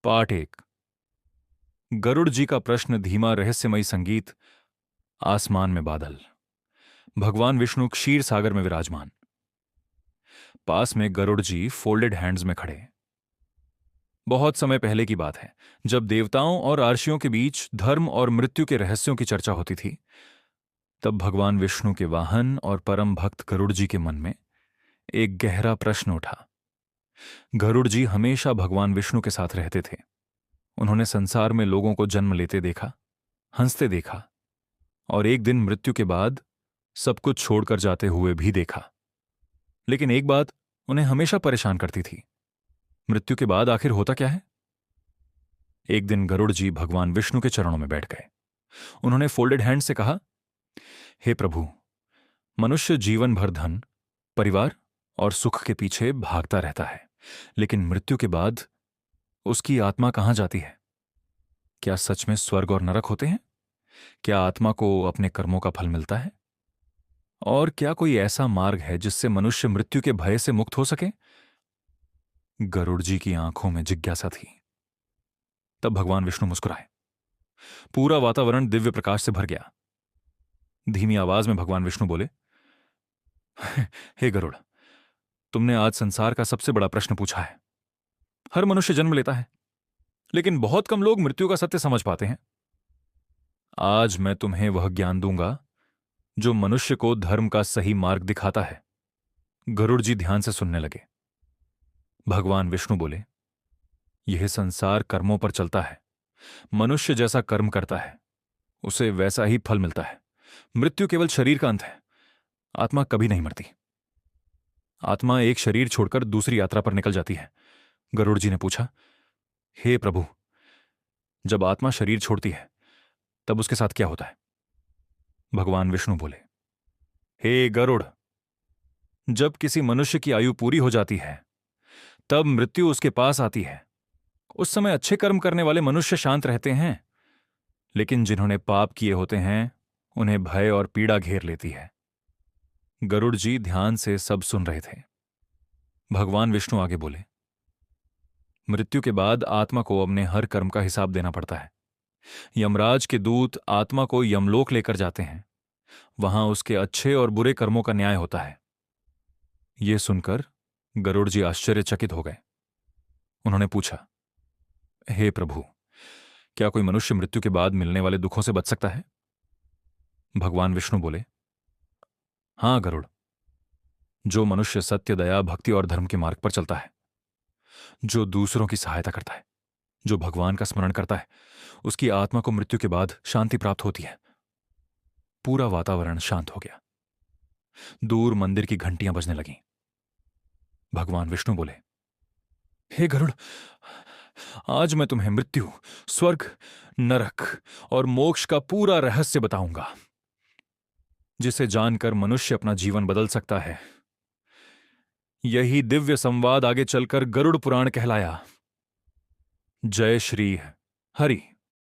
पाठ एक। गरुड़ जी का प्रश्न, धीमा रहस्यमयी संगीत, आसमान में बादल, भगवान विष्णु क्षीर सागर में विराजमान, पास में गरुड़ जी फोल्डेड हैंड्स में खड़े। बहुत समय पहले की बात है, जब देवताओं और आर्षियों के बीच धर्म और मृत्यु के रहस्यों की चर्चा होती थी। तब भगवान विष्णु के वाहन और परम भक्त गरुड़ जी के मन में एक गहरा प्रश्न उठा। गरुड़ जी हमेशा भगवान विष्णु के साथ रहते थे। उन्होंने संसार में लोगों को जन्म लेते देखा, हंसते देखा, और एक दिन मृत्यु के बाद सब कुछ छोड़कर जाते हुए भी देखा। लेकिन एक बात उन्हें हमेशा परेशान करती थी, मृत्यु के बाद आखिर होता क्या है। एक दिन गरुड़ जी भगवान विष्णु के चरणों में बैठ गए। उन्होंने फोल्डेड हैंड से कहा, हे प्रभु, मनुष्य जीवन भर धन, परिवार और सुख के पीछे भागता रहता है, लेकिन मृत्यु के बाद उसकी आत्मा कहां जाती है? क्या सच में स्वर्ग और नरक होते हैं? क्या आत्मा को अपने कर्मों का फल मिलता है? और क्या कोई ऐसा मार्ग है जिससे मनुष्य मृत्यु के भय से मुक्त हो सके? गरुड़ जी की आंखों में जिज्ञासा थी। तब भगवान विष्णु मुस्कुराए। पूरा वातावरण दिव्य प्रकाश से भर गया। धीमी आवाज में भगवान विष्णु बोले, हे गरुड़, तुमने आज संसार का सबसे बड़ा प्रश्न पूछा है। हर मनुष्य जन्म लेता है, लेकिन बहुत कम लोग मृत्यु का सत्य समझ पाते हैं। आज मैं तुम्हें वह ज्ञान दूंगा जो मनुष्य को धर्म का सही मार्ग दिखाता है। गरुड़ जी ध्यान से सुनने लगे। भगवान विष्णु बोले, यह संसार कर्मों पर चलता है। मनुष्य जैसा कर्म करता है उसे वैसा ही फल मिलता है। मृत्यु केवल शरीर का अंत है, आत्मा कभी नहीं मरती। आत्मा एक शरीर छोड़कर दूसरी यात्रा पर निकल जाती है। गरुड़ जी ने पूछा, हे प्रभु, जब आत्मा शरीर छोड़ती है तब उसके साथ क्या होता है? भगवान विष्णु बोले, हे गरुड़, जब किसी मनुष्य की आयु पूरी हो जाती है तब मृत्यु उसके पास आती है। उस समय अच्छे कर्म करने वाले मनुष्य शांत रहते हैं, लेकिन जिन्होंने पाप किए होते हैं उन्हें भय और पीड़ा घेर लेती है। गरुड़ जी ध्यान से सब सुन रहे थे। भगवान विष्णु आगे बोले, मृत्यु के बाद आत्मा को अपने हर कर्म का हिसाब देना पड़ता है। यमराज के दूत आत्मा को यमलोक लेकर जाते हैं। वहां उसके अच्छे और बुरे कर्मों का न्याय होता है। यह सुनकर गरुड़ जी आश्चर्यचकित हो गए। उन्होंने पूछा, हे प्रभु, क्या कोई मनुष्य मृत्यु के बाद मिलने वाले दुखों से बच सकता है? भगवान विष्णु बोले, हां गरुड़, जो मनुष्य सत्य, दया, भक्ति और धर्म के मार्ग पर चलता है, जो दूसरों की सहायता करता है, जो भगवान का स्मरण करता है, उसकी आत्मा को मृत्यु के बाद शांति प्राप्त होती है। पूरा वातावरण शांत हो गया। दूर मंदिर की घंटियां बजने लगीं। भगवान विष्णु बोले, हे गरुड़, आज मैं तुम्हें मृत्यु, स्वर्ग, नरक और मोक्ष का पूरा रहस्य बताऊंगा, जिसे जानकर मनुष्य अपना जीवन बदल सकता है। यही दिव्य संवाद आगे चलकर गरुड़ पुराण कहलाया। जय श्री हरि।